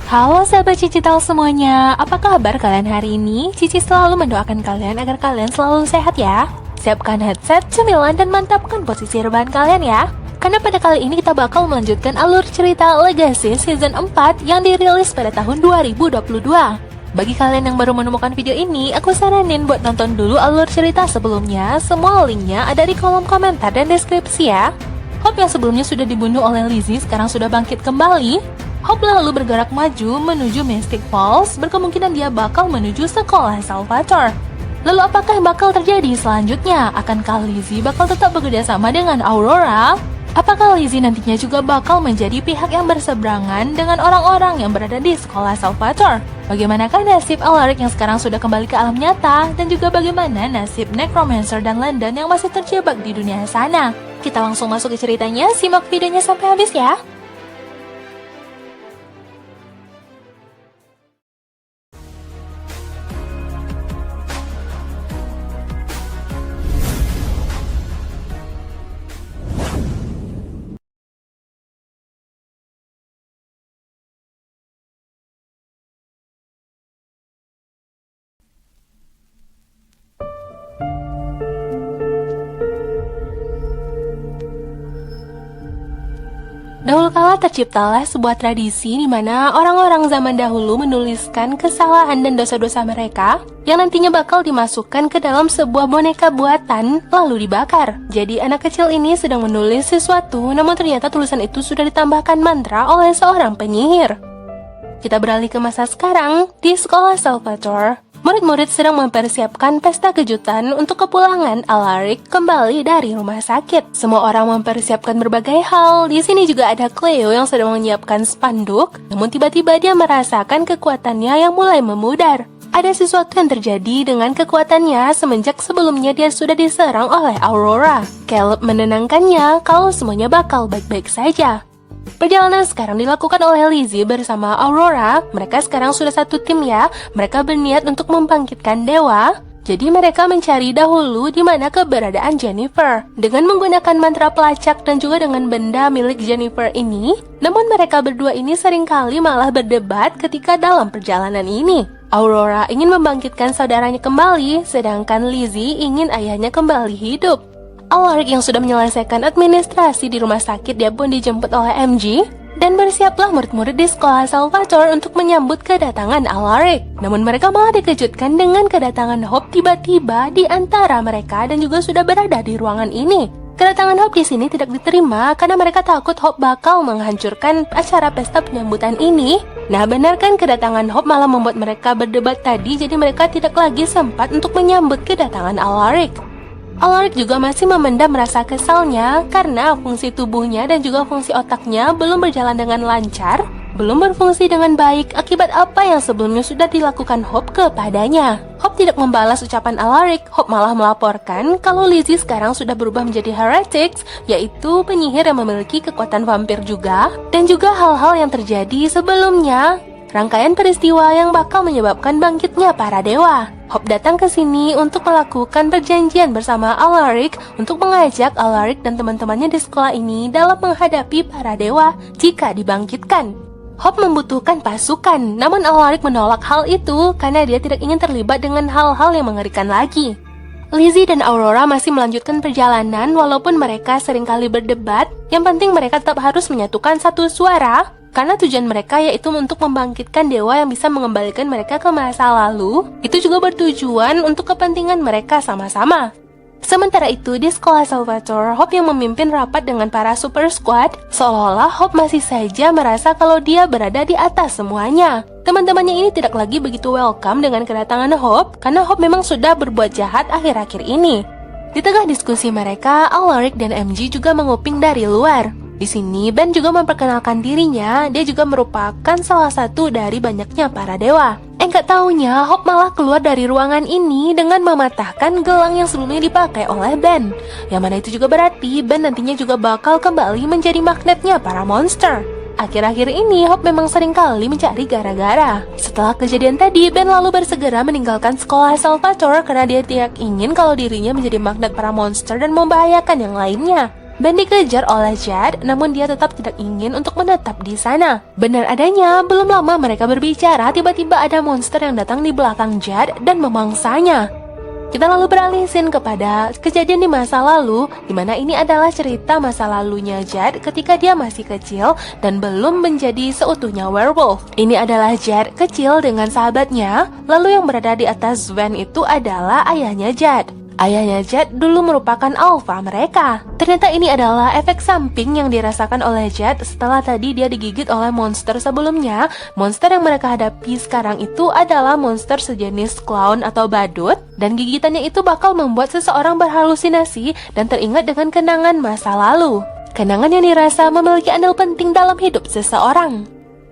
Halo sahabat Cicital semuanya, apa kabar kalian hari ini? Cici selalu mendoakan kalian agar kalian selalu sehat ya. Siapkan headset, cemilan, dan mantapkan posisi rebahan kalian ya. Karena pada kali ini kita bakal melanjutkan alur cerita Legacy Season 4 yang dirilis pada tahun 2022. Bagi kalian yang baru menemukan video ini, aku saranin buat nonton dulu alur cerita sebelumnya. Semua linknya ada di kolom komentar dan deskripsi ya. Hope yang sebelumnya sudah dibunuh oleh Lizzie sekarang sudah bangkit kembali. Hope lalu bergerak maju menuju Mystic Falls, berkemungkinan dia bakal menuju sekolah Salvatore. Lalu apakah yang bakal terjadi selanjutnya? Akankah Lizzie bakal tetap bekerja sama dengan Aurora? Apakah Lizzie nantinya juga bakal menjadi pihak yang berseberangan dengan orang-orang yang berada di sekolah Salvatore? Bagaimanakah nasib Alaric yang sekarang sudah kembali ke alam nyata? Dan juga bagaimana nasib Necromancer dan London yang masih terjebak di dunia sana? Kita langsung masuk ke ceritanya, simak videonya sampai habis ya! Dahulu kala terciptalah sebuah tradisi di mana orang-orang zaman dahulu menuliskan kesalahan dan dosa-dosa mereka yang nantinya bakal dimasukkan ke dalam sebuah boneka buatan lalu dibakar. Jadi anak kecil ini sedang menulis sesuatu, namun ternyata tulisan itu sudah ditambahkan mantra oleh seorang penyihir. Kita beralih ke masa sekarang di sekolah Salvatore. Murid-murid sedang mempersiapkan pesta kejutan untuk kepulangan Alaric kembali dari rumah sakit. Semua orang mempersiapkan berbagai hal. Di sini juga ada Cleo yang sedang menyiapkan spanduk, namun tiba-tiba dia merasakan kekuatannya yang mulai memudar. Ada sesuatu yang terjadi dengan kekuatannya semenjak sebelumnya dia sudah diserang oleh Aurora. Caleb menenangkannya kalau semuanya bakal baik-baik saja. Perjalanan sekarang dilakukan oleh Lizzie bersama Aurora. Mereka sekarang sudah satu tim ya. Mereka berniat untuk membangkitkan dewa. Jadi mereka mencari dahulu di mana keberadaan Jennifer dengan menggunakan mantra pelacak dan juga dengan benda milik Jennifer ini. Namun mereka berdua ini seringkali malah berdebat ketika dalam perjalanan ini. Aurora ingin membangkitkan saudaranya kembali, sedangkan Lizzie ingin ayahnya kembali hidup. Alaric yang sudah menyelesaikan administrasi di rumah sakit, dia pun dijemput oleh MG dan bersiaplah murid-murid di sekolah Salvatore untuk menyambut kedatangan Alaric. Namun mereka malah dikejutkan dengan kedatangan Hope tiba-tiba di antara mereka dan juga sudah berada di ruangan ini. Kedatangan Hope di sini tidak diterima karena mereka takut Hope bakal menghancurkan acara pesta penyambutan ini. Nah, benarkan kedatangan Hope malah membuat mereka berdebat tadi, jadi mereka tidak lagi sempat untuk menyambut kedatangan Alaric. Alaric juga masih memendam rasa kesalnya karena fungsi tubuhnya dan juga fungsi otaknya belum berjalan dengan lancar, belum berfungsi dengan baik akibat apa yang sebelumnya sudah dilakukan Hope kepadanya. Hope tidak membalas ucapan Alaric. Hope malah melaporkan kalau Lizzie sekarang sudah berubah menjadi heretics, yaitu penyihir yang memiliki kekuatan vampir juga, dan juga hal-hal yang terjadi sebelumnya. Rangkaian peristiwa yang bakal menyebabkan bangkitnya para dewa. Hope datang ke sini untuk melakukan perjanjian bersama Alaric untuk mengajak Alaric dan teman-temannya di sekolah ini dalam menghadapi para dewa jika dibangkitkan. Hope membutuhkan pasukan, namun Alaric menolak hal itu karena dia tidak ingin terlibat dengan hal-hal yang mengerikan lagi. Lizzie dan Aurora masih melanjutkan perjalanan walaupun mereka seringkali berdebat. Yang penting mereka tetap harus menyatukan satu suara karena tujuan mereka yaitu untuk membangkitkan dewa yang bisa mengembalikan mereka ke masa lalu. Itu juga bertujuan untuk kepentingan mereka sama-sama. Sementara itu di sekolah Salvatore, Hope yang memimpin rapat dengan para super squad. Seolah-olah Hope masih saja merasa kalau dia berada di atas semuanya. Teman-temannya ini tidak lagi begitu welcome dengan kedatangan Hope karena Hope memang sudah berbuat jahat akhir-akhir ini. Di tengah diskusi mereka, Alaric dan MG juga menguping dari luar. Di sini Ben juga memperkenalkan dirinya, dia juga merupakan salah satu dari banyaknya para dewa. Enggak taunya Hope malah keluar dari ruangan ini dengan mematahkan gelang yang sebelumnya dipakai oleh Ben. Yang mana itu juga berarti Ben nantinya juga bakal kembali menjadi magnetnya para monster. Akhir-akhir ini Hope memang sering kali mencari gara-gara. Setelah kejadian tadi, Ben lalu bersegera meninggalkan sekolah Salvatore karena dia tidak ingin kalau dirinya menjadi magnet para monster dan membahayakan yang lainnya. Ben dikejar oleh Jed, namun dia tetap tidak ingin untuk menetap di sana. Benar adanya, belum lama mereka berbicara, tiba-tiba ada monster yang datang di belakang Jed dan memangsanya. Kita lalu beralih scene kepada kejadian di masa lalu, di mana ini adalah cerita masa lalunya Jed ketika dia masih kecil dan belum menjadi seutuhnya werewolf. Ini adalah Jed kecil dengan sahabatnya, lalu yang berada di atas van itu adalah ayahnya Jed. Ayahnya Jed dulu merupakan alpha mereka. Ternyata ini adalah efek samping yang dirasakan oleh Jed setelah tadi dia digigit oleh monster sebelumnya. Monster yang mereka hadapi sekarang itu adalah monster sejenis clown atau badut, dan gigitannya itu bakal membuat seseorang berhalusinasi dan teringat dengan kenangan masa lalu. Kenangan yang dirasa memiliki andil penting dalam hidup seseorang.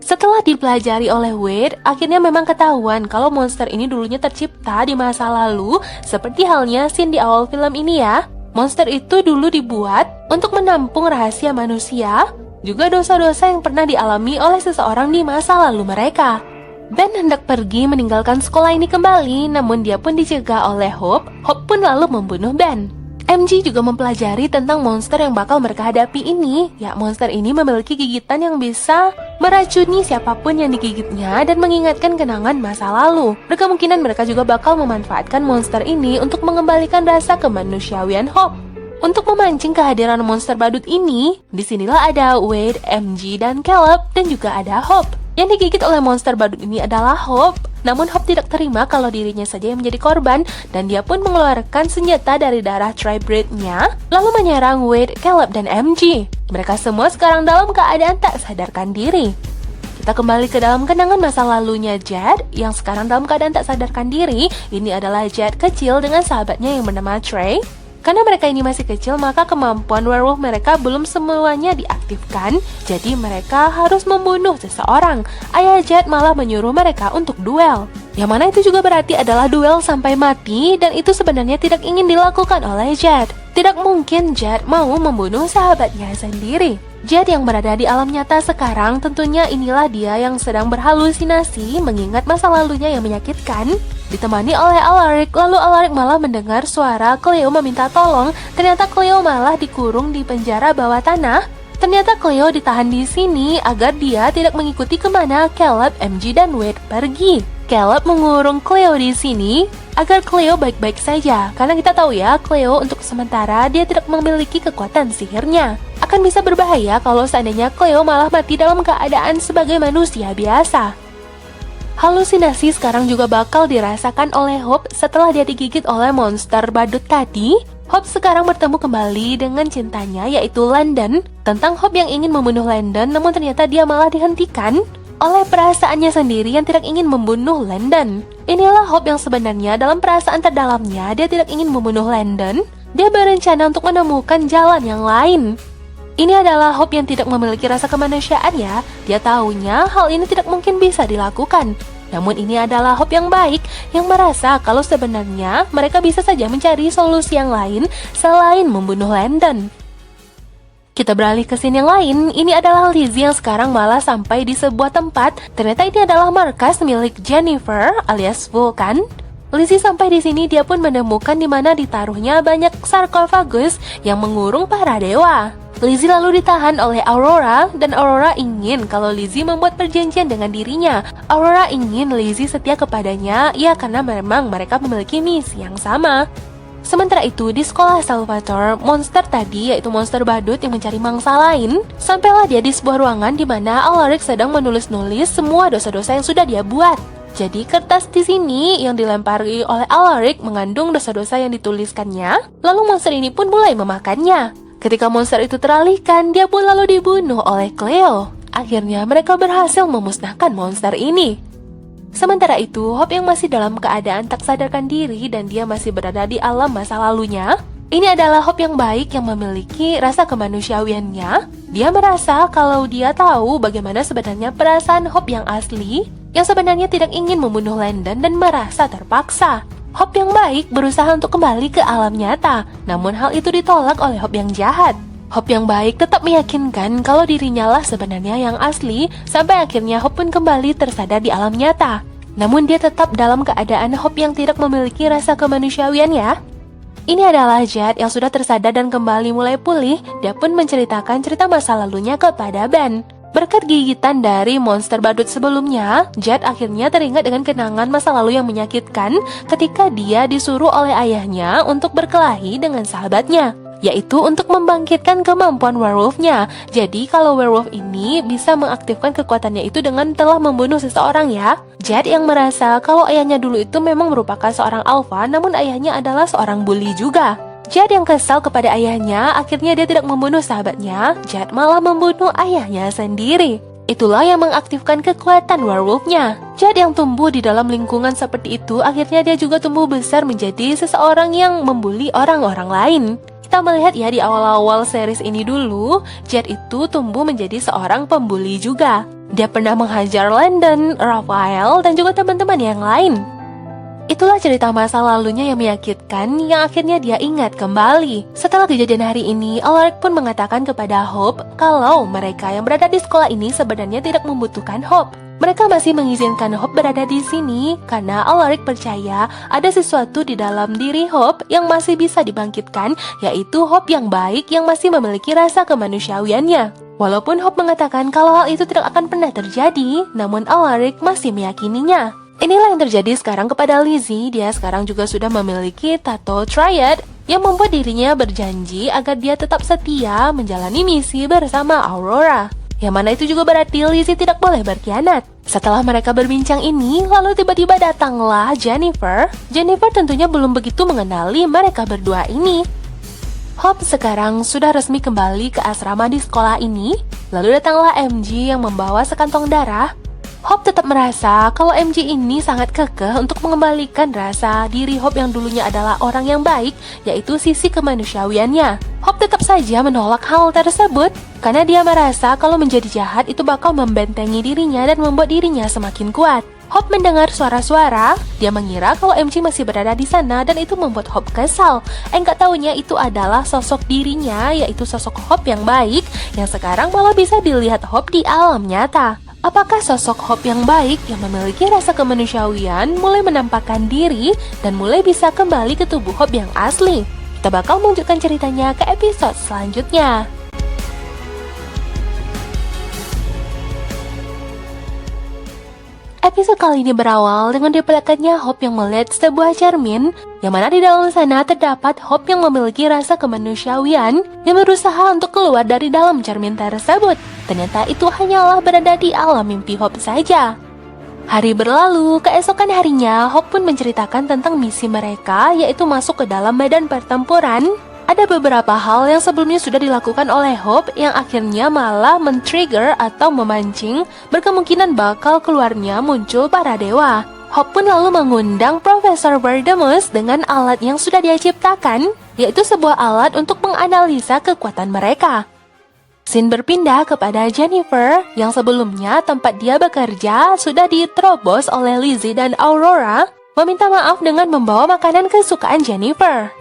Setelah dipelajari oleh Wade, akhirnya memang ketahuan kalau monster ini dulunya tercipta di masa lalu, seperti halnya scene di awal film ini ya. Monster itu dulu dibuat untuk menampung rahasia manusia, juga dosa-dosa yang pernah dialami oleh seseorang di masa lalu mereka. Ben hendak pergi meninggalkan sekolah ini kembali, namun dia pun dicegah oleh Hope. Hope pun lalu membunuh Ben. MG juga mempelajari tentang monster yang bakal mereka hadapi ini. Ya, monster ini memiliki gigitan yang bisa meracuni siapapun yang digigitnya dan mengingatkan kenangan masa lalu. Berkemungkinan mereka juga bakal memanfaatkan monster ini untuk mengembalikan rasa kemanusiawian Hope. Untuk memancing kehadiran monster badut ini, disinilah ada Wade, MG, dan Caleb, dan juga ada Hope. Yang digigit oleh monster badut ini adalah Hope. Namun Hope tidak terima kalau dirinya saja yang menjadi korban, dan dia pun mengeluarkan senjata dari darah Tri-Breed-nya, lalu menyerang Wade, Caleb, dan MG. Mereka semua sekarang dalam keadaan tak sadarkan diri. Kita kembali ke dalam kenangan masa lalunya Jed, yang sekarang dalam keadaan tak sadarkan diri. Ini adalah Jed kecil dengan sahabatnya yang bernama Trey. Karena mereka ini masih kecil, maka kemampuan werewolf mereka belum semuanya diaktifkan, jadi mereka harus membunuh seseorang. Ayah Jed malah menyuruh mereka untuk duel. Yang mana itu juga berarti adalah duel sampai mati, dan itu sebenarnya tidak ingin dilakukan oleh Jed. Tidak mungkin Jed mau membunuh sahabatnya sendiri. Jed yang berada di alam nyata sekarang, tentunya inilah dia yang sedang berhalusinasi mengingat masa lalunya yang menyakitkan. Ditemani oleh Alaric, lalu Alaric malah mendengar suara Cleo meminta tolong. Ternyata Cleo malah dikurung di penjara bawah tanah. Ternyata Cleo ditahan di sini agar dia tidak mengikuti kemana Caleb, MG, dan Wade pergi. Caleb mengurung Cleo di sini agar Cleo baik-baik saja. Karena kita tahu ya, Cleo untuk sementara dia tidak memiliki kekuatan sihirnya. Akan bisa berbahaya kalau seandainya Cleo malah mati dalam keadaan sebagai manusia biasa. Halusinasi sekarang juga bakal dirasakan oleh Hope setelah dia digigit oleh monster badut tadi. Hope sekarang bertemu kembali dengan cintanya, yaitu Landon. Tentang Hope yang ingin membunuh Landon, namun ternyata dia malah dihentikan oleh perasaannya sendiri yang tidak ingin membunuh Landon. Inilah Hope yang sebenarnya dalam perasaan terdalamnya dia tidak ingin membunuh Landon. Dia berencana untuk menemukan jalan yang lain. Ini adalah Hope yang tidak memiliki rasa kemanusiaan ya. Dia tahunya hal ini tidak mungkin bisa dilakukan. Namun ini adalah Hope yang baik, yang merasa kalau sebenarnya mereka bisa saja mencari solusi yang lain selain membunuh Landon. Kita beralih ke scene yang lain. Ini adalah Lizzie yang sekarang malah sampai di sebuah tempat. Ternyata ini adalah markas milik Jennifer alias Vulcan. Lizzie sampai di sini, dia pun menemukan di mana ditaruhnya banyak sarkofagus yang mengurung para dewa. Lizzie lalu ditahan oleh Aurora, dan Aurora ingin kalau Lizzie membuat perjanjian dengan dirinya. Aurora ingin Lizzie setia kepadanya, ya karena memang mereka memiliki misi yang sama. Sementara itu, di sekolah Salvatore, monster tadi, yaitu monster badut yang mencari mangsa lain, sampailah dia di sebuah ruangan di mana Alaric sedang menulis-nulis semua dosa-dosa yang sudah dia buat. Jadi kertas di sini yang dilempari oleh Alaric mengandung dosa-dosa yang dituliskannya, lalu monster ini pun mulai memakannya. Ketika monster itu teralihkan, dia pun lalu dibunuh oleh Cleo. Akhirnya mereka berhasil memusnahkan monster ini. Sementara itu, Hope yang masih dalam keadaan tak sadarkan diri dan dia masih berada di alam masa lalunya. Ini adalah Hope yang baik yang memiliki rasa kemanusiawiannya. Dia merasa kalau dia tahu bagaimana sebenarnya perasaan Hope yang asli, yang sebenarnya tidak ingin membunuh Landon dan merasa terpaksa. Hope yang baik berusaha untuk kembali ke alam nyata, namun hal itu ditolak oleh Hope yang jahat. Hope yang baik tetap meyakinkan kalau dirinya lah sebenarnya yang asli, sampai akhirnya Hope pun kembali tersadar di alam nyata. Namun dia tetap dalam keadaan Hope yang tidak memiliki rasa kemanusiawian ya. Ini adalah Jet yang sudah tersadar dan kembali mulai pulih. Dia pun menceritakan cerita masa lalunya kepada Ben. Berkat gigitan dari monster badut sebelumnya, Jet akhirnya teringat dengan kenangan masa lalu yang menyakitkan ketika dia disuruh oleh ayahnya untuk berkelahi dengan sahabatnya, yaitu untuk membangkitkan kemampuan werewolf-nya. Jadi kalau werewolf ini bisa mengaktifkan kekuatannya itu dengan telah membunuh seseorang ya. Jet yang merasa kalau ayahnya dulu itu memang merupakan seorang alpha, namun ayahnya adalah seorang bully juga. Jet yang kesal kepada ayahnya, akhirnya dia tidak membunuh sahabatnya, Jet malah membunuh ayahnya sendiri. Itulah yang mengaktifkan kekuatan werewolf-nya. Jet yang tumbuh di dalam lingkungan seperti itu, akhirnya dia juga tumbuh besar menjadi seseorang yang membuli orang-orang lain. Kita melihat ya di awal-awal series ini dulu, Jet itu tumbuh menjadi seorang pembuli juga. Dia pernah menghajar Landon, Raphael, dan juga teman-teman yang lain. Itulah cerita masa lalunya yang menyakitkan yang akhirnya dia ingat kembali. Setelah kejadian hari ini, Alaric pun mengatakan kepada Hope kalau mereka yang berada di sekolah ini sebenarnya tidak membutuhkan Hope. Mereka masih mengizinkan Hope berada di sini karena Alaric percaya ada sesuatu di dalam diri Hope yang masih bisa dibangkitkan, yaitu Hope yang baik yang masih memiliki rasa kemanusiawiannya. Walaupun Hope mengatakan kalau hal itu tidak akan pernah terjadi, namun Alaric masih meyakininya. Inilah yang terjadi sekarang kepada Lizzie. Dia sekarang juga sudah memiliki tato triad yang membuat dirinya berjanji agar dia tetap setia menjalani misi bersama Aurora. Yang mana itu juga berarti Lizzie tidak boleh berkhianat. Setelah mereka berbincang ini, lalu tiba-tiba datanglah Jennifer. Jennifer tentunya belum begitu mengenali mereka berdua ini. Hope sekarang sudah resmi kembali ke asrama di sekolah ini. Lalu datanglah MG yang membawa sekantong darah. Hope tetap merasa kalau MG ini sangat kekeh untuk mengembalikan rasa diri Hope yang dulunya adalah orang yang baik, yaitu sisi kemanusiawiannya. Hope tetap saja menolak hal tersebut karena dia merasa kalau menjadi jahat itu bakal membentengi dirinya dan membuat dirinya semakin kuat. Hope mendengar suara-suara, dia mengira kalau MG masih berada di sana dan itu membuat Hope kesal. Enggak taunya itu adalah sosok dirinya, yaitu sosok Hope yang baik yang sekarang malah bisa dilihat Hope di alam nyata. Apakah sosok Hope yang baik yang memiliki rasa kemanusiawian mulai menampakkan diri dan mulai bisa kembali ke tubuh Hope yang asli? Kita bakal melanjutkan ceritanya ke episode selanjutnya. Episode kali ini berawal dengan diperlihatkannya Hope yang melihat sebuah cermin, yang mana di dalam sana terdapat Hope yang memiliki rasa kemanusiawian yang berusaha untuk keluar dari dalam cermin tersebut. Ternyata itu hanyalah berada di alam mimpi Hope saja. Hari berlalu, keesokan harinya Hope pun menceritakan tentang misi mereka, yaitu masuk ke dalam medan pertempuran. Ada beberapa hal yang sebelumnya sudah dilakukan oleh Hope yang akhirnya malah men-trigger atau memancing berkemungkinan bakal keluarnya muncul para dewa. Hope pun lalu mengundang Profesor Verdemus dengan alat yang sudah dia ciptakan, yaitu sebuah alat untuk menganalisa kekuatan mereka. Scene berpindah kepada Jennifer yang sebelumnya tempat dia bekerja sudah diterobos oleh Lizzie dan Aurora, meminta maaf dengan membawa makanan kesukaan Jennifer.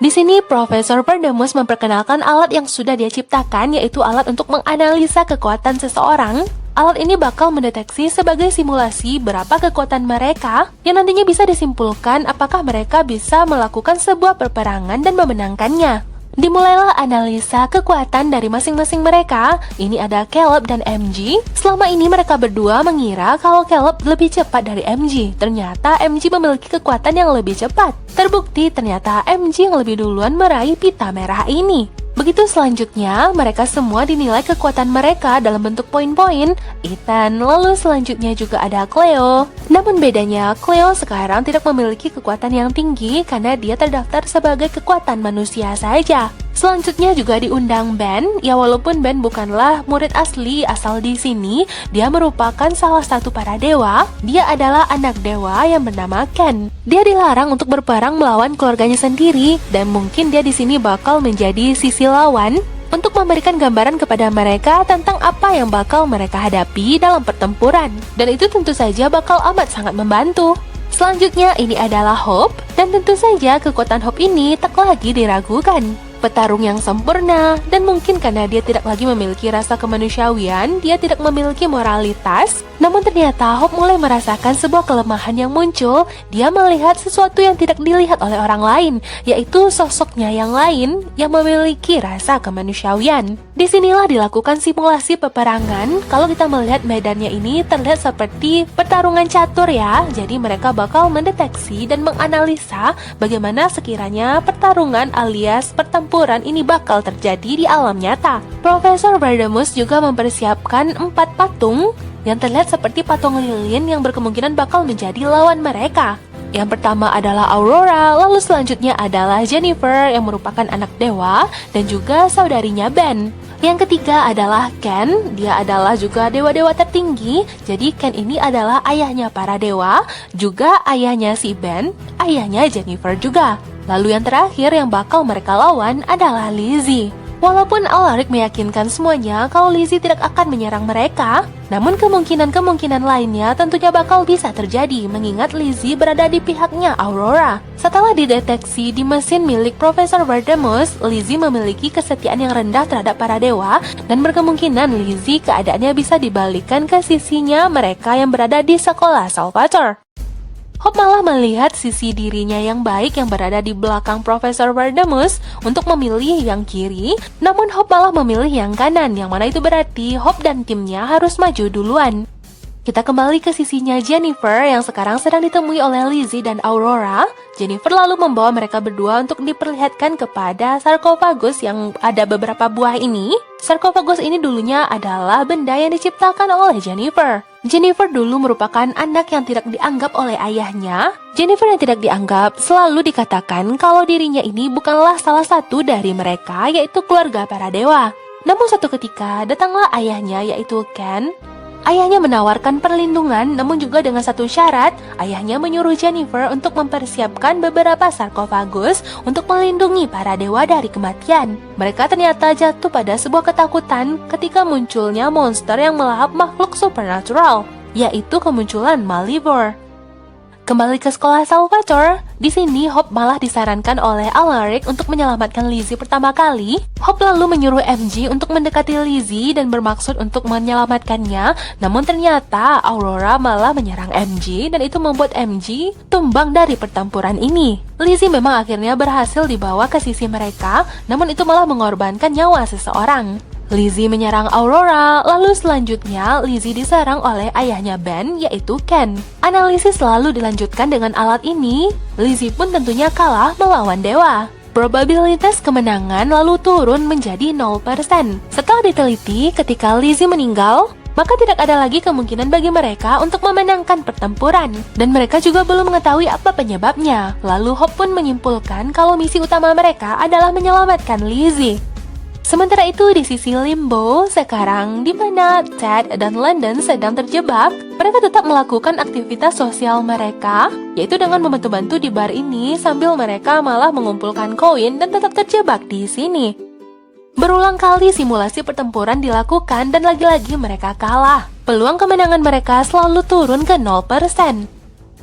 Di sini, Profesor Verdemus memperkenalkan alat yang sudah dia ciptakan, yaitu alat untuk menganalisa kekuatan seseorang. Alat ini bakal mendeteksi sebagai simulasi berapa kekuatan mereka, yang nantinya bisa disimpulkan apakah mereka bisa melakukan sebuah peperangan dan memenangkannya. Dimulailah analisa kekuatan dari masing-masing mereka. Ini ada Caleb dan MG. Selama ini mereka berdua mengira kalau Caleb lebih cepat dari MG. Ternyata MG memiliki kekuatan yang lebih cepat. Terbukti ternyata MG yang lebih duluan meraih pita merah ini. Begitu selanjutnya, mereka semua dinilai kekuatan mereka dalam bentuk poin-poin. Ethan, lalu selanjutnya juga ada Cleo. Namun bedanya, Cleo sekarang tidak memiliki kekuatan yang tinggi karena dia terdaftar sebagai kekuatan manusia saja. Selanjutnya juga diundang Ben, ya walaupun Ben bukanlah murid asli asal di sini, dia merupakan salah satu para dewa. Dia adalah anak dewa yang bernama Ken. Dia dilarang untuk berperang melawan keluarganya sendiri, dan mungkin dia di sini bakal menjadi sisi lawan untuk memberikan gambaran kepada mereka tentang apa yang bakal mereka hadapi dalam pertempuran. Dan itu tentu saja bakal amat sangat membantu. Selanjutnya ini adalah Hope, dan tentu saja kekuatan Hope ini tak lagi diragukan. petarung yang sempurna, dan mungkin karena dia tidak lagi memiliki rasa kemanusiawian, dia tidak memiliki moralitas. Namun ternyata Hope mulai merasakan sebuah kelemahan yang muncul. Dia melihat sesuatu yang tidak dilihat oleh orang lain, yaitu sosoknya yang lain yang memiliki rasa kemanusiawian. Disinilah dilakukan simulasi peperangan. Kalau kita melihat medannya ini terlihat seperti pertarungan catur ya. Jadi mereka bakal mendeteksi dan menganalisa bagaimana sekiranya pertarungan alias pertempuran ini bakal terjadi di alam nyata. Profesor Verdemus juga mempersiapkan 4 patung yang terlihat seperti patung lilin yang berkemungkinan bakal menjadi lawan mereka. Yang pertama adalah Aurora, lalu selanjutnya adalah Jennifer yang merupakan anak dewa dan juga saudarinya Ben. Yang ketiga adalah Ken, dia adalah juga dewa-dewa tertinggi. Jadi Ken ini adalah ayahnya para dewa, juga ayahnya si Ben, ayahnya Jennifer juga. Lalu yang terakhir yang bakal mereka lawan adalah Lizzie. Walaupun Alaric meyakinkan semuanya kalau Lizzie tidak akan menyerang mereka, namun kemungkinan-kemungkinan lainnya tentunya bakal bisa terjadi mengingat Lizzie berada di pihaknya Aurora. Setelah dideteksi di mesin milik Profesor Verdemus, Lizzie memiliki kesetiaan yang rendah terhadap para dewa dan berkemungkinan Lizzie keadaannya bisa dibalikkan ke sisinya mereka yang berada di sekolah Salvator. Hope malah melihat sisi dirinya yang baik yang berada di belakang Profesor Verdemus untuk memilih yang kiri, namun Hope malah memilih yang kanan, yang mana itu berarti Hope dan timnya harus maju duluan. Kita kembali ke sisinya Jennifer yang sekarang sedang ditemui oleh Lizzie dan Aurora. Jennifer lalu membawa mereka berdua untuk diperlihatkan kepada sarkofagus yang ada beberapa buah ini. Sarkofagus ini dulunya adalah benda yang diciptakan oleh Jennifer. Jennifer dulu merupakan anak yang tidak dianggap oleh ayahnya. Jennifer yang tidak dianggap selalu dikatakan kalau dirinya ini bukanlah salah satu dari mereka, yaitu keluarga para dewa. Namun suatu ketika datanglah ayahnya, yaitu Ken. Ayahnya menawarkan perlindungan, namun juga dengan satu syarat. Ayahnya menyuruh Jennifer untuk mempersiapkan beberapa sarkofagus untuk melindungi para dewa dari kematian. Mereka ternyata jatuh pada sebuah ketakutan ketika munculnya monster yang melahap makhluk supernatural, yaitu kemunculan Malivore. Kembali ke sekolah Salvator, di sini Hope malah disarankan oleh Alaric untuk menyelamatkan Lizzie pertama kali. Hope lalu menyuruh MG untuk mendekati Lizzie dan bermaksud untuk menyelamatkannya, namun ternyata Aurora malah menyerang MG dan itu membuat MG tumbang dari pertempuran ini. Lizzie memang akhirnya berhasil dibawa ke sisi mereka, namun itu malah mengorbankan nyawa seseorang. Lizzie menyerang Aurora, lalu selanjutnya Lizzie diserang oleh ayahnya Ben, yaitu Ken. Analisis selalu dilanjutkan dengan alat ini. Lizzie pun tentunya kalah melawan dewa. Probabilitas kemenangan lalu turun menjadi 0%. Setelah diteliti, ketika Lizzie meninggal, maka tidak ada lagi kemungkinan bagi mereka untuk memenangkan pertempuran. Dan mereka juga belum mengetahui apa penyebabnya. Lalu Hope pun menyimpulkan kalau misi utama mereka adalah menyelamatkan Lizzie. Sementara itu di sisi Limbo, sekarang di mana Ted dan Landon sedang terjebak, mereka tetap melakukan aktivitas sosial mereka, yaitu dengan membantu-bantu di bar ini sambil mereka malah mengumpulkan koin dan tetap terjebak di sini. Berulang kali simulasi pertempuran dilakukan dan lagi-lagi mereka kalah. Peluang kemenangan mereka selalu turun ke 0%.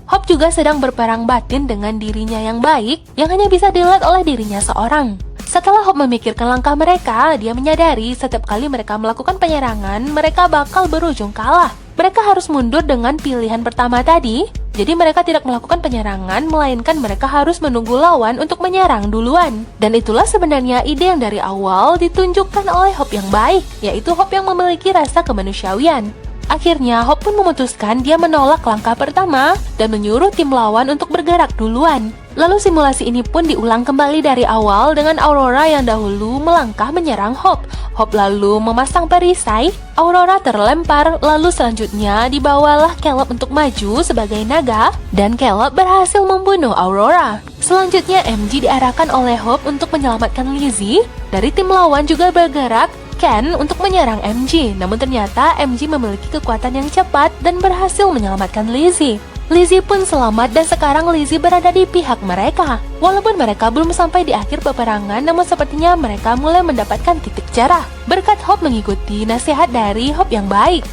Hope juga sedang berperang batin dengan dirinya yang baik, yang hanya bisa dilihat oleh dirinya seorang. Setelah Hope memikirkan langkah mereka, dia menyadari setiap kali mereka melakukan penyerangan, mereka bakal berujung kalah. Mereka harus mundur dengan pilihan pertama tadi, jadi mereka tidak melakukan penyerangan, melainkan mereka harus menunggu lawan untuk menyerang duluan. Dan itulah sebenarnya ide yang dari awal ditunjukkan oleh Hope yang baik, yaitu Hope yang memiliki rasa kemanusiawian. Akhirnya, Hope pun memutuskan dia menolak langkah pertama dan menyuruh tim lawan untuk bergerak duluan. Lalu simulasi ini pun diulang kembali dari awal dengan Aurora yang dahulu melangkah menyerang Hope. Hope lalu memasang perisai, Aurora terlempar, lalu selanjutnya dibawalah Caleb untuk maju sebagai naga, dan Caleb berhasil membunuh Aurora. Selanjutnya MG diarahkan oleh Hope untuk menyelamatkan Lizzie. Dari tim lawan juga bergerak Ken untuk menyerang MG, namun ternyata MG memiliki kekuatan yang cepat dan berhasil menyelamatkan Lizzie. Lizzie pun selamat dan sekarang Lizzie berada di pihak mereka. Walaupun mereka belum sampai di akhir peperangan, namun sepertinya mereka mulai mendapatkan titik cerah berkat Hope mengikuti nasihat dari Hope yang baik.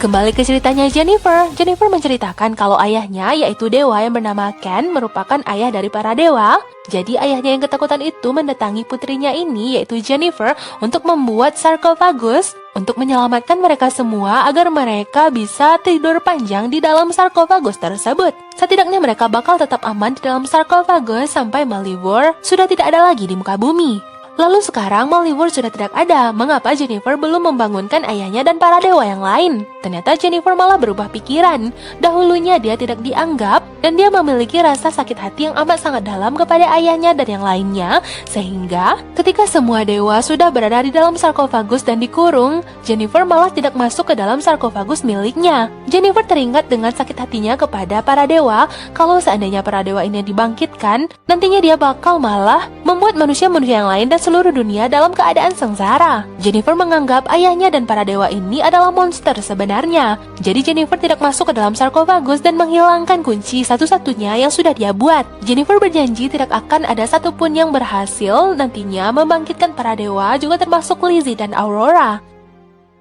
Kembali ke ceritanya Jennifer. Jennifer menceritakan kalau ayahnya, yaitu dewa yang bernama Ken, merupakan ayah dari para dewa. Jadi ayahnya yang ketakutan itu mendatangi putrinya ini, yaitu Jennifer, untuk membuat sarkofagus untuk menyelamatkan mereka semua agar mereka bisa tidur panjang di dalam sarkofagus tersebut. Setidaknya mereka bakal tetap aman di dalam sarkofagus sampai Malivore sudah tidak ada lagi di muka bumi. Lalu sekarang Malivore sudah tidak ada, mengapa Jennifer belum membangunkan ayahnya dan para dewa yang lain? Ternyata Jennifer malah berubah pikiran. Dahulunya dia tidak dianggap, dan dia memiliki rasa sakit hati yang amat sangat dalam kepada ayahnya dan yang lainnya, sehingga ketika semua dewa sudah berada di dalam sarkofagus dan dikurung, Jennifer malah tidak masuk ke dalam sarkofagus miliknya. Jennifer teringat dengan sakit hatinya kepada para dewa, kalau seandainya para dewa ini dibangkitkan, nantinya dia bakal malah membuat manusia-manusia yang lain dan seluruh dunia dalam keadaan sengsara. Jennifer menganggap ayahnya dan para dewa ini adalah monster sebenarnya. Jadi Jennifer tidak masuk ke dalam sarkofagus dan menghilangkan kunci satu-satunya yang sudah dia buat. Jennifer berjanji tidak akan ada satupun yang berhasil nantinya membangkitkan para dewa, juga termasuk Lizzie dan Aurora.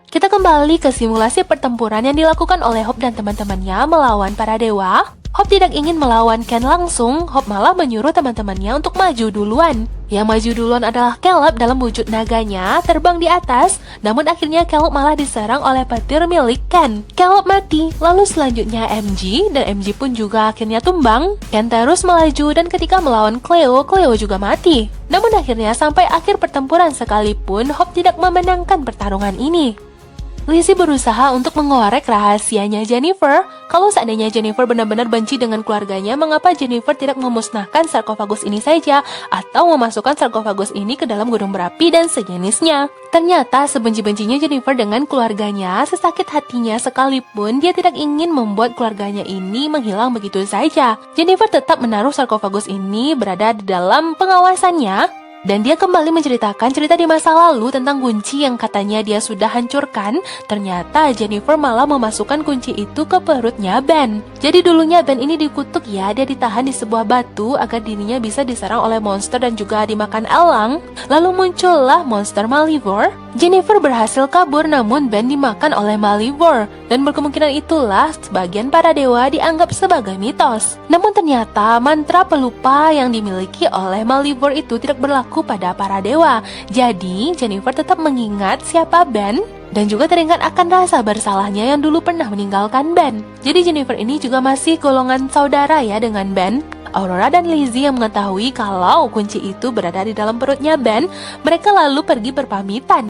Kita kembali ke simulasi pertempuran yang dilakukan oleh Hope dan teman-temannya melawan para dewa. Hope tidak ingin melawan Ken langsung. Hope malah menyuruh teman-temannya untuk maju duluan. Yang maju duluan adalah Caleb dalam wujud naganya terbang di atas, namun akhirnya Caleb malah diserang oleh petir milik Ken. Caleb mati, lalu selanjutnya MG, dan MG pun juga akhirnya tumbang. Ken terus melaju dan ketika melawan Cleo, Cleo juga mati. Namun akhirnya sampai akhir pertempuran sekalipun Hope tidak memenangkan pertarungan ini. Lizzie berusaha untuk mengorek rahasianya Jennifer. Kalau seandainya Jennifer benar-benar benci dengan keluarganya, mengapa Jennifer tidak memusnahkan sarkofagus ini saja atau memasukkan sarkofagus ini ke dalam gunung berapi dan sejenisnya? Ternyata sebenci-bencinya Jennifer dengan keluarganya, sesakit hatinya sekalipun, dia tidak ingin membuat keluarganya ini menghilang begitu saja. Jennifer tetap menaruh sarkofagus ini berada di dalam pengawasannya. Dan dia kembali menceritakan cerita di masa lalu tentang kunci yang katanya dia sudah hancurkan. Ternyata Jennifer malah memasukkan kunci itu ke perutnya Ben. Jadi dulunya Ben ini dikutuk ya, dia ditahan di sebuah batu agar dirinya bisa diserang oleh monster dan juga dimakan elang. Lalu muncullah monster Malivore. Jennifer berhasil kabur namun Ben dimakan oleh Malivore. Dan berkemungkinan itulah sebagian para dewa dianggap sebagai mitos. Namun ternyata mantra pelupa yang dimiliki oleh Malivore itu tidak berlaku pada para dewa. Jadi Jennifer tetap mengingat siapa Ben dan juga teringat akan rasa bersalahnya yang dulu pernah meninggalkan Ben. Jadi Jennifer ini juga masih golongan saudara ya dengan Ben. Aurora dan Lizzie yang mengetahui kalau kunci itu berada di dalam perutnya Ben, mereka lalu pergi berpamitan.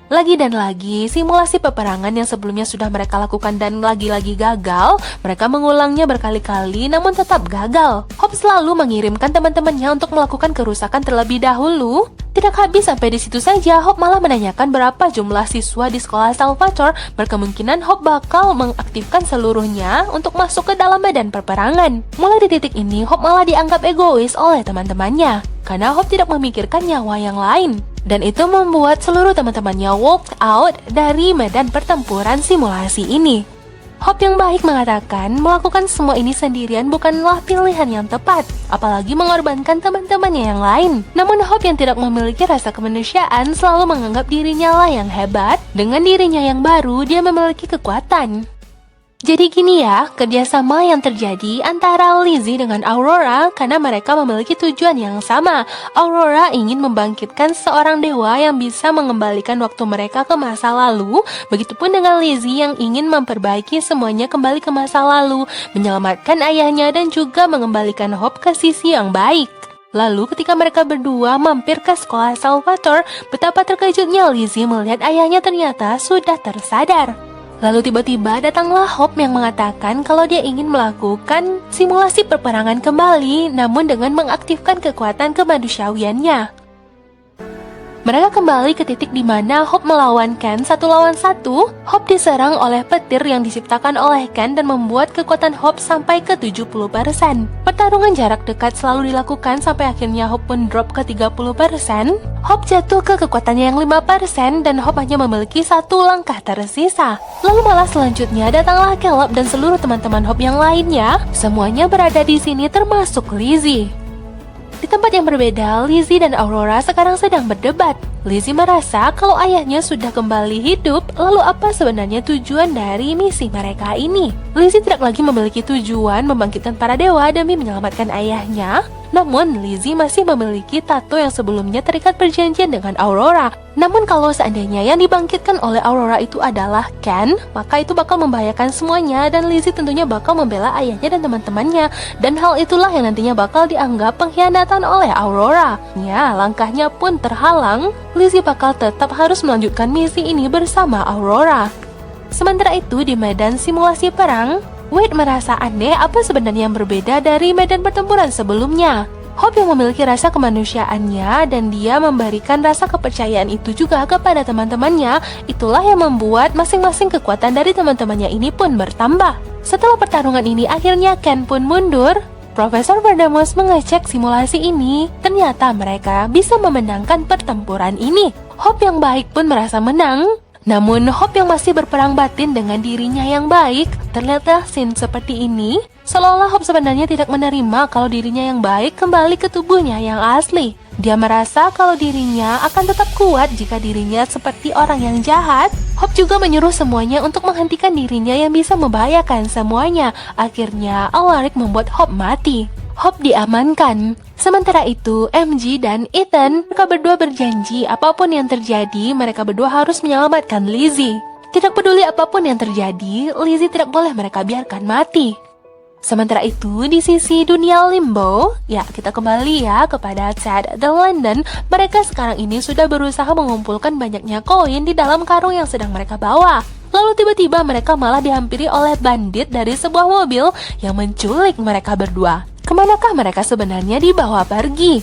Lagi dan lagi, simulasi peperangan yang sebelumnya sudah mereka lakukan dan lagi-lagi gagal, mereka mengulangnya berkali-kali namun tetap gagal. Hope selalu mengirimkan teman-temannya untuk melakukan kerusakan terlebih dahulu. Tidak habis sampai di situ saja, Hope malah menanyakan berapa jumlah siswa di sekolah Salvatore. Berkemungkinan Hope bakal mengaktifkan seluruhnya untuk masuk ke dalam medan peperangan. Mulai di titik ini, Hope malah dianggap egois oleh teman-temannya, karena Hope tidak memikirkan nyawa yang lain. Dan itu membuat seluruh teman-temannya walk out dari medan pertempuran simulasi ini. Hope yang baik mengatakan melakukan semua ini sendirian bukanlah pilihan yang tepat, apalagi mengorbankan teman-temannya yang lain. Namun Hope yang tidak memiliki rasa kemanusiaan selalu menganggap dirinya lah yang hebat. Dengan dirinya yang baru, dia memiliki kekuatan. Jadi gini ya, kerjasama yang terjadi antara Lizzie dengan Aurora karena mereka memiliki tujuan yang sama. Aurora ingin membangkitkan seorang dewa yang bisa mengembalikan waktu mereka ke masa lalu. Begitupun dengan Lizzie yang ingin memperbaiki semuanya kembali ke masa lalu, menyelamatkan ayahnya dan juga mengembalikan Hope ke sisi yang baik. Lalu ketika mereka berdua mampir ke sekolah Salvatore, betapa terkejutnya Lizzie melihat ayahnya ternyata sudah tersadar. Lalu tiba-tiba datanglah Hope yang mengatakan kalau dia ingin melakukan simulasi peperangan kembali, namun dengan mengaktifkan kekuatan kemanusiawiannya. Mereka kembali ke titik di mana Hope melawan Ken 1 lawan 1. Hope diserang oleh petir yang diciptakan oleh Ken dan membuat kekuatan Hope sampai ke 70%. Pertarungan jarak dekat selalu dilakukan sampai akhirnya Hope pun drop ke 30%. Hope jatuh ke kekuatannya yang 5% dan Hope hanya memiliki 1 langkah tersisa. Lalu malah selanjutnya datanglah Caleb dan seluruh teman-teman Hope yang lainnya. Semuanya berada di sini termasuk Lizzie. Di tempat yang berbeda, Lizzie dan Aurora sekarang sedang berdebat. Lizzie merasa kalau ayahnya sudah kembali hidup, lalu apa sebenarnya tujuan dari misi mereka ini? Lizzie tidak lagi memiliki tujuan membangkitkan para dewa demi menyelamatkan ayahnya. Namun, Lizzie masih memiliki tato yang sebelumnya terikat perjanjian dengan Aurora. Namun kalau seandainya yang dibangkitkan oleh Aurora itu adalah Ken, maka itu bakal membahayakan semuanya dan Lizzie tentunya bakal membela ayahnya dan teman-temannya. Dan hal itulah yang nantinya bakal dianggap pengkhianatan oleh Aurora. Ya, langkahnya pun terhalang. Lizzie bakal tetap harus melanjutkan misi ini bersama Aurora. Sementara itu di medan simulasi perang, Wade merasa aneh apa sebenarnya yang berbeda dari medan pertempuran sebelumnya. Hope yang memiliki rasa kemanusiaannya dan dia memberikan rasa kepercayaan itu juga kepada teman-temannya. Itulah yang membuat masing-masing kekuatan dari teman-temannya ini pun bertambah. Setelah pertarungan ini akhirnya Ken pun mundur. Profesor Verdemus mengecek simulasi ini. Ternyata mereka bisa memenangkan pertempuran ini. Hope yang baik pun merasa menang. Namun Hope yang masih berperang batin dengan dirinya yang baik. Terlihatlah scene seperti ini, seolah-olah Hope sebenarnya tidak menerima kalau dirinya yang baik kembali ke tubuhnya yang asli. Dia merasa kalau dirinya akan tetap kuat jika dirinya seperti orang yang jahat. Hope juga menyuruh semuanya untuk menghentikan dirinya yang bisa membahayakan semuanya. Akhirnya Alaric membuat Hope mati. Hope diamankan. Sementara itu, MG dan Ethan, mereka berdua berjanji apapun yang terjadi, mereka berdua harus menyelamatkan Lizzie. Tidak peduli apapun yang terjadi, Lizzie tidak boleh mereka biarkan mati. Sementara itu, di sisi dunia limbo, ya kita kembali ya kepada Ted dan Landon. Mereka sekarang ini sudah berusaha mengumpulkan banyaknya koin di dalam karung yang sedang mereka bawa. Lalu tiba-tiba mereka malah dihampiri oleh bandit dari sebuah mobil yang menculik mereka berdua. Kemanakah mereka sebenarnya dibawa pergi?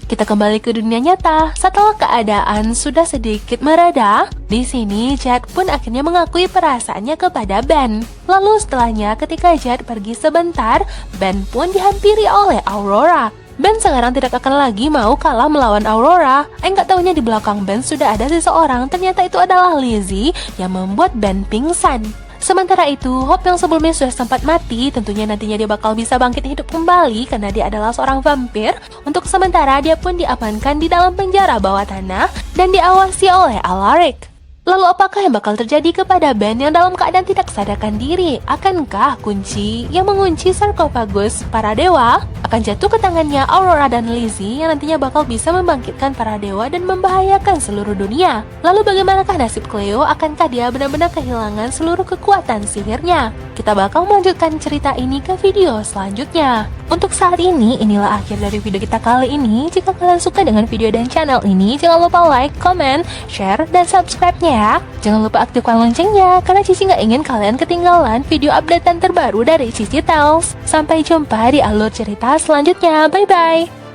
Kita kembali ke dunia nyata. Setelah keadaan sudah sedikit mereda, di sini Jed pun akhirnya mengakui perasaannya kepada Ben. Lalu setelahnya ketika Jed pergi sebentar, Ben pun dihampiri oleh Aurora. Ben sekarang tidak akan lagi mau kalah melawan Aurora. Nggak taunya di belakang Ben sudah ada seseorang. Ternyata itu adalah Lizzie yang membuat Ben pingsan. Sementara itu, Hope yang sebelumnya sudah sempat mati, tentunya nantinya dia bakal bisa bangkit hidup kembali karena dia adalah seorang vampir. Untuk sementara, dia pun diamankan di dalam penjara bawah tanah dan diawasi oleh Alaric. Lalu apakah yang bakal terjadi kepada Ben yang dalam keadaan tidak sadarkan diri? Akankah kunci yang mengunci sarkofagus para dewa akan jatuh ke tangannya Aurora dan Lizzie yang nantinya bakal bisa membangkitkan para dewa dan membahayakan seluruh dunia? Lalu bagaimanakah nasib Cleo? Akankah dia benar-benar kehilangan seluruh kekuatan sihirnya? Kita bakal melanjutkan cerita ini ke video selanjutnya. Untuk saat ini, inilah akhir dari video kita kali ini. Jika kalian suka dengan video dan channel ini, jangan lupa like, comment, share, dan subscribe-nya ya. Jangan lupa aktifkan loncengnya, karena Cici nggak ingin kalian ketinggalan video updatean terbaru dari Cici Tales. Sampai jumpa di alur cerita selanjutnya. Bye-bye!